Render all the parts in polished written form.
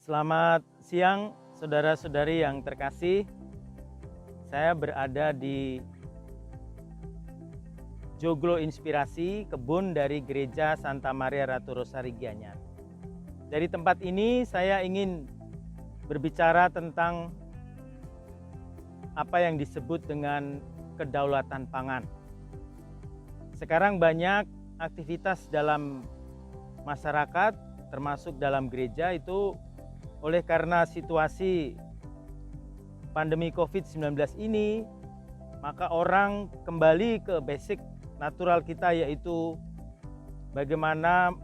Selamat siang, saudara-saudari yang terkasih. Saya berada di Joglo Inspirasi, kebun dari Gereja Santa Maria Ratu Rosari Gianyar. Dari tempat ini saya ingin berbicara tentang apa yang disebut dengan kedaulatan pangan. Sekarang banyak aktivitas dalam masyarakat, termasuk dalam gereja itu oleh karena situasi pandemi COVID-19 ini, maka orang kembali ke basic natural kita, yaitu bagaimana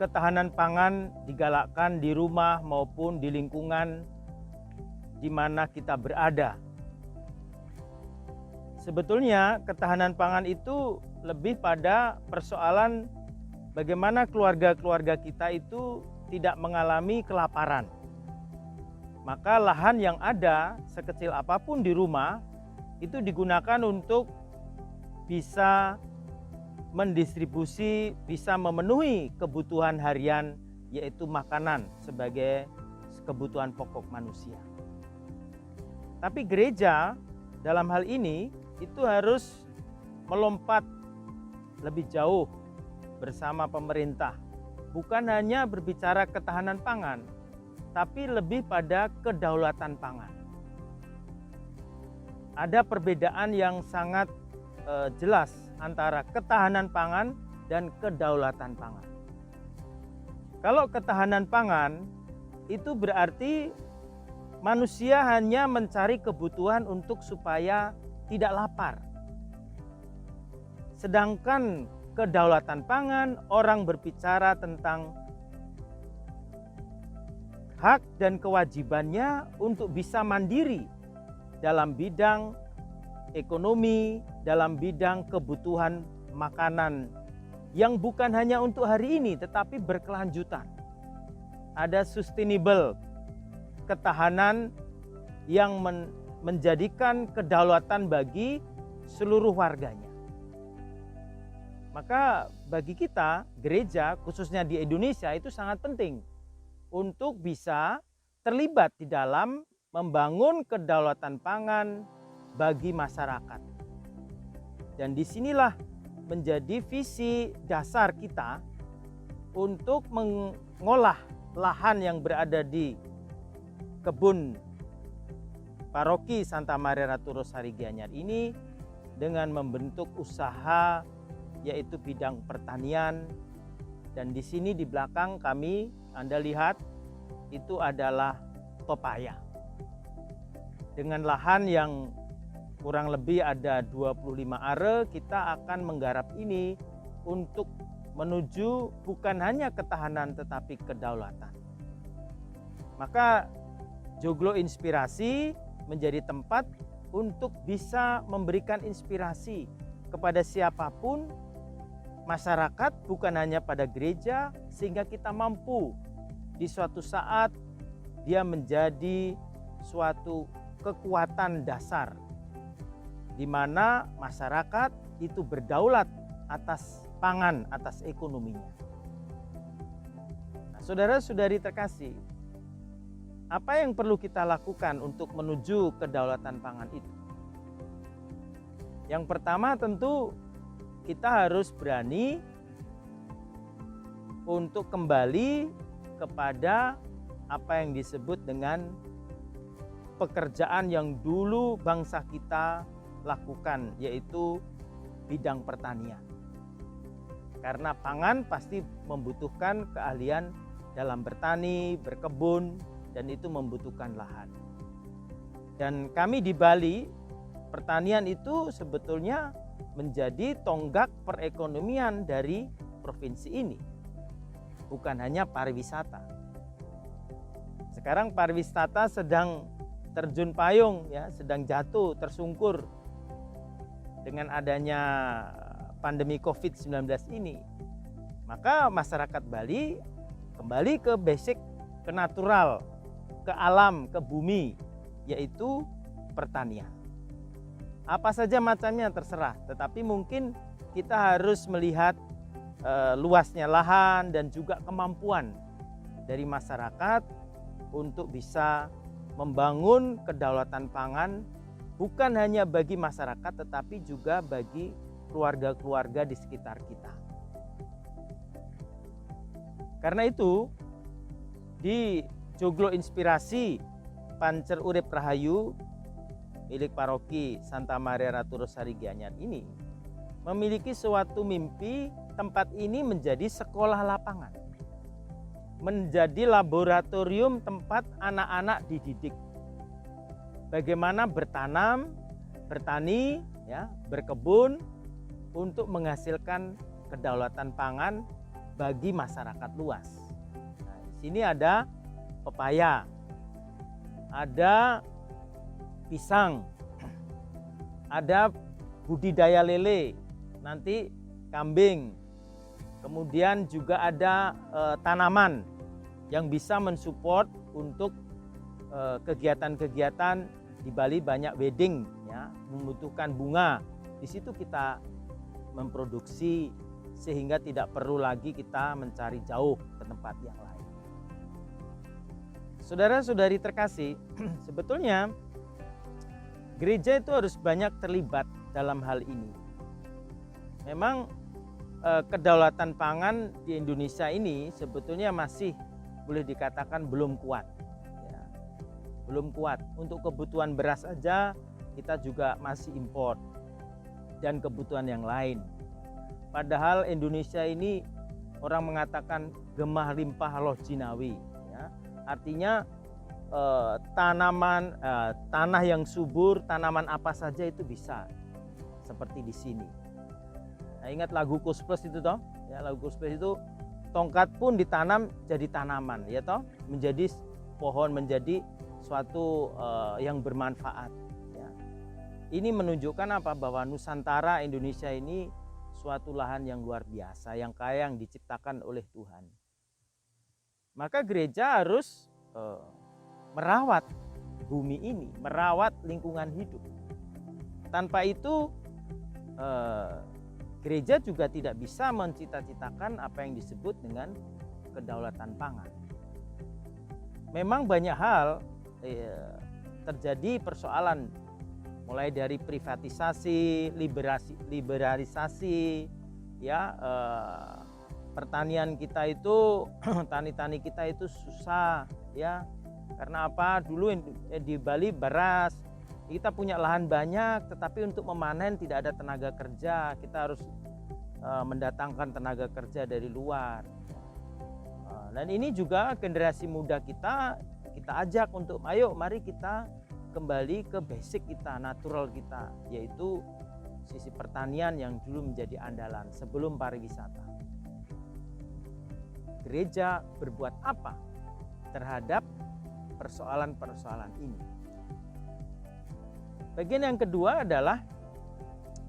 ketahanan pangan digalakkan di rumah maupun di lingkungan di mana kita berada. Sebetulnya ketahanan pangan itu lebih pada persoalan bagaimana keluarga-keluarga kita itu tidak mengalami kelaparan. Maka lahan yang ada sekecil apapun di rumah itu digunakan untuk bisa mendistribusi, bisa memenuhi kebutuhan harian, yaitu makanan sebagai kebutuhan pokok manusia. Tapi gereja dalam hal ini itu harus melompat lebih jauh bersama pemerintah. Bukan hanya berbicara ketahanan pangan, tapi lebih pada kedaulatan pangan. Ada perbedaan yang sangat jelas antara ketahanan pangan dan kedaulatan pangan. Kalau ketahanan pangan itu berarti manusia hanya mencari kebutuhan untuk supaya tidak lapar. Sedangkan kedaulatan pangan, orang berbicara tentang hak dan kewajibannya untuk bisa mandiri dalam bidang ekonomi, dalam bidang kebutuhan makanan yang bukan hanya untuk hari ini tetapi berkelanjutan. Ada sustainable ketahanan yang menjadikan kedaulatan bagi seluruh warganya. Maka bagi kita, gereja khususnya di Indonesia itu sangat penting untuk bisa terlibat di dalam membangun kedaulatan pangan bagi masyarakat. Dan disinilah menjadi visi dasar kita untuk mengolah lahan yang berada di kebun Paroki Santa Maria Ratu Rosari Gianyar ini dengan membentuk usaha yaitu bidang pertanian. Dan di sini di belakang kami, Anda lihat itu adalah pepaya. Dengan lahan yang kurang lebih ada 25 are, kita akan menggarap ini untuk menuju bukan hanya ketahanan tetapi kedaulatan. Maka Joglo Inspirasi menjadi tempat untuk bisa memberikan inspirasi kepada siapapun masyarakat, bukan hanya pada gereja, sehingga kita mampu di suatu saat dia menjadi suatu kekuatan dasar di mana masyarakat itu berdaulat atas pangan, atas ekonominya. Nah, saudara-saudari terkasih, apa yang perlu kita lakukan untuk menuju kedaulatan pangan itu? Yang pertama tentu kita harus berani untuk kembali kepada apa yang disebut dengan pekerjaan yang dulu bangsa kita lakukan, yaitu bidang pertanian. Karena pangan pasti membutuhkan keahlian dalam bertani, berkebun, dan itu membutuhkan lahan. Dan kami di Bali, pertanian itu sebetulnya menjadi tonggak perekonomian dari provinsi ini, bukan hanya pariwisata. Sekarang pariwisata sedang terjun payung, ya, sedang jatuh, tersungkur dengan adanya pandemi COVID-19 ini. Maka masyarakat Bali kembali ke basic, ke natural, ke alam, ke bumi, yaitu pertanian. Apa saja macamnya terserah, tetapi mungkin kita harus melihat luasnya lahan dan juga kemampuan dari masyarakat untuk bisa membangun kedaulatan pangan bukan hanya bagi masyarakat tetapi juga bagi keluarga-keluarga di sekitar kita. Karena itu di Joglo Inspirasi Pancer Urip Rahayu milik paroki Santa Maria Ratu Rosari Gianyar ini memiliki suatu mimpi tempat ini menjadi sekolah lapangan, menjadi laboratorium tempat anak-anak dididik bagaimana bertanam, bertani, ya, berkebun untuk menghasilkan kedaulatan pangan bagi masyarakat luas. Nah, di sini ada pepaya, ada pisang, ada budidaya lele, nanti kambing, kemudian juga ada tanaman yang bisa mensupport untuk kegiatan-kegiatan di Bali. Banyak wedding, ya, membutuhkan bunga. Di situ kita memproduksi sehingga tidak perlu lagi kita mencari jauh ke tempat yang lain. Saudara-saudari terkasih, sebetulnya gereja itu harus banyak terlibat dalam hal ini. Memang kedaulatan pangan di Indonesia ini sebetulnya masih boleh dikatakan belum kuat. Ya, belum kuat. Untuk kebutuhan beras saja kita juga masih import dan kebutuhan yang lain. Padahal Indonesia ini orang mengatakan gemah limpah loh jinawi, ya. Artinya tanah yang subur, tanaman apa saja itu bisa seperti di sini. Nah, ingat lagu Kus Plus itu toh, ya, lagu Kus Plus itu tongkat pun ditanam jadi tanaman, ya toh, menjadi pohon, menjadi suatu yang bermanfaat. Ya. Ini menunjukkan apa? Bahwa Nusantara Indonesia ini suatu lahan yang luar biasa, yang kaya, yang diciptakan oleh Tuhan. Maka gereja harus merawat bumi ini, merawat lingkungan hidup. Tanpa itu gereja juga tidak bisa mencita-citakan apa yang disebut dengan kedaulatan pangan. Memang banyak hal terjadi persoalan, mulai dari privatisasi, liberalisasi, ya, pertanian kita itu, tani-tani kita itu susah, ya. Karena apa? Dulu di Bali beras, kita punya lahan banyak, tetapi untuk memanen tidak ada tenaga kerja. Kita harus mendatangkan tenaga kerja dari luar. Dan ini juga generasi muda kita ajak untuk, ayo mari kita kembali ke basic kita, natural kita, yaitu sisi pertanian yang dulu menjadi andalan sebelum pariwisata. Gereja berbuat apa terhadap persoalan-persoalan ini? Bagian yang kedua adalah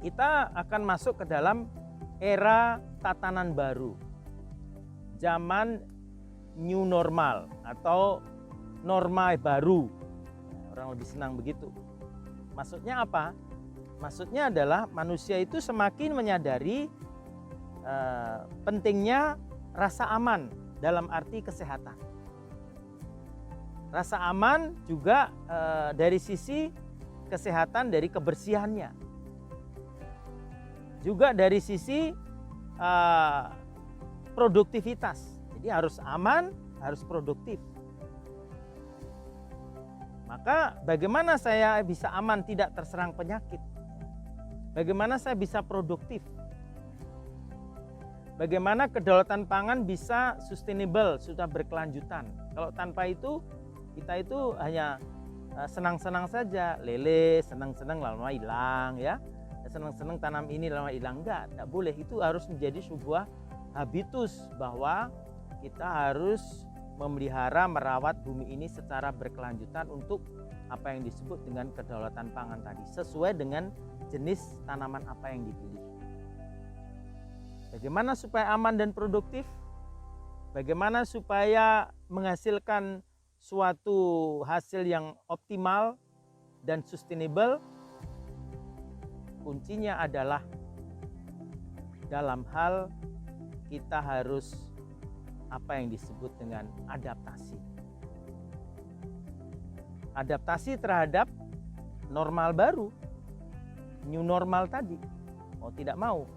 kita akan masuk ke dalam era tatanan baru, zaman new normal atau norma baru. Orang lebih senang begitu. Maksudnya apa? Maksudnya adalah manusia itu semakin menyadari pentingnya rasa aman dalam arti kesehatan. Rasa aman juga dari sisi kesehatan, dari kebersihannya. Juga dari sisi produktivitas. Jadi harus aman, harus produktif. Maka bagaimana saya bisa aman, tidak terserang penyakit? Bagaimana saya bisa produktif? Bagaimana kedaulatan pangan bisa sustainable, sudah berkelanjutan? Kalau tanpa itu, kita itu hanya senang-senang saja, lele, senang-senang lama hilang, ya. Senang-senang tanam ini lama hilang, enggak boleh. Itu harus menjadi sebuah habitus bahwa kita harus memelihara, merawat bumi ini secara berkelanjutan untuk apa yang disebut dengan kedaulatan pangan tadi, sesuai dengan jenis tanaman apa yang dipilih. Bagaimana supaya aman dan produktif? Bagaimana supaya menghasilkan suatu hasil yang optimal dan sustainable? Kuncinya adalah dalam hal kita harus apa yang disebut dengan adaptasi. adaptasi terhadap normal baru, new normal tadi. Mau tidak mau.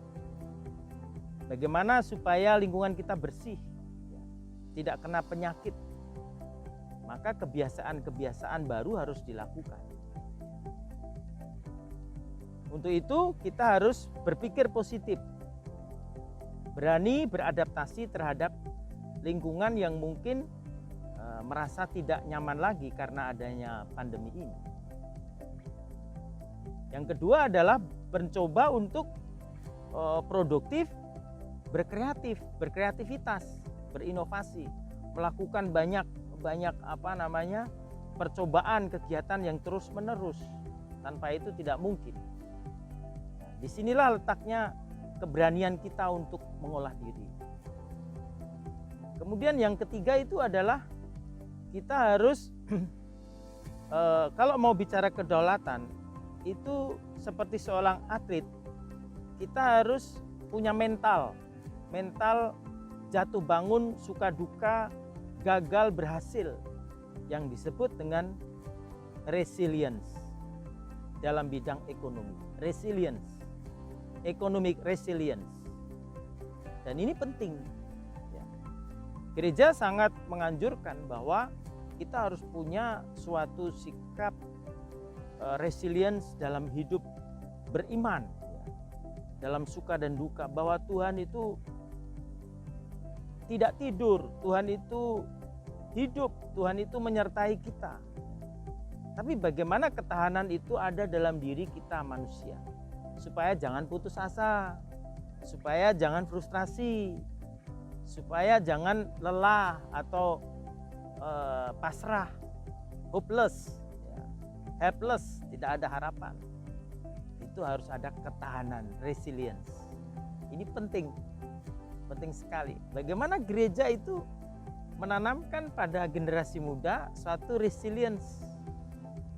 Bagaimana supaya lingkungan kita bersih, tidak kena penyakit. Maka kebiasaan-kebiasaan baru harus dilakukan. Untuk itu kita harus berpikir positif. Berani beradaptasi terhadap lingkungan yang mungkin merasa tidak nyaman lagi karena adanya pandemi ini. Yang kedua adalah mencoba untuk produktif, berkreativitas, berinovasi, melakukan banyak percobaan kegiatan yang terus menerus. Tanpa itu tidak mungkin. Disinilah letaknya keberanian kita untuk mengolah diri. Kemudian yang ketiga itu adalah kita harus kalau mau bicara kedaulatan itu seperti seorang atlet, kita harus punya mental jatuh bangun, suka duka, gagal berhasil, yang disebut dengan resilience dalam bidang ekonomi. Economic resilience. Dan ini penting. Gereja sangat menganjurkan bahwa kita harus punya suatu sikap resilience dalam hidup beriman, dalam suka dan duka, bahwa Tuhan itu tidak tidur, Tuhan itu hidup, Tuhan itu menyertai kita. Tapi bagaimana ketahanan itu ada dalam diri kita manusia, supaya jangan putus asa, supaya jangan frustrasi, supaya jangan lelah atau pasrah, hopeless, helpless, tidak ada harapan. Itu harus ada ketahanan, resilience. Ini penting sekali. Bagaimana gereja itu menanamkan pada generasi muda suatu resilience,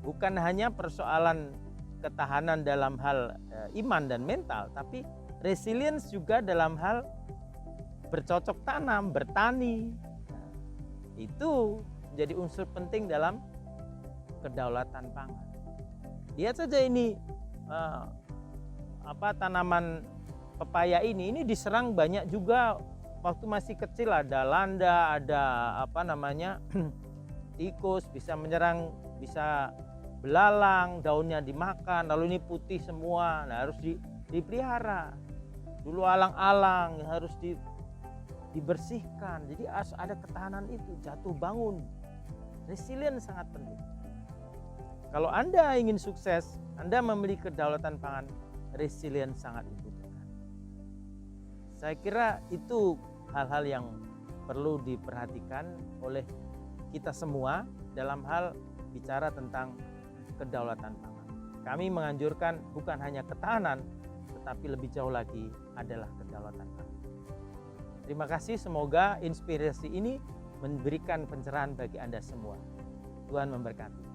bukan hanya persoalan ketahanan dalam hal iman dan mental, tapi resilience juga dalam hal bercocok tanam, bertani. Itu menjadi unsur penting dalam kedaulatan pangan. Lihat saja ini tanaman pepaya ini diserang banyak juga waktu masih kecil, ada landa, ada tikus bisa menyerang, bisa belalang, daunnya dimakan, lalu ini putih semua. Nah, harus dipelihara. Dulu alang-alang harus dibersihkan. Jadi harus ada ketahanan itu, jatuh bangun. Resilience sangat penting. Kalau Anda ingin sukses, Anda memiliki kedaulatan pangan, resilience sangat dibutuhkan. Saya kira itu hal-hal yang perlu diperhatikan oleh kita semua dalam hal bicara tentang kedaulatan pangan. Kami menganjurkan bukan hanya ketahanan, tetapi lebih jauh lagi adalah kedaulatan pangan. Terima kasih, semoga inspirasi ini memberikan pencerahan bagi Anda semua. Tuhan memberkati.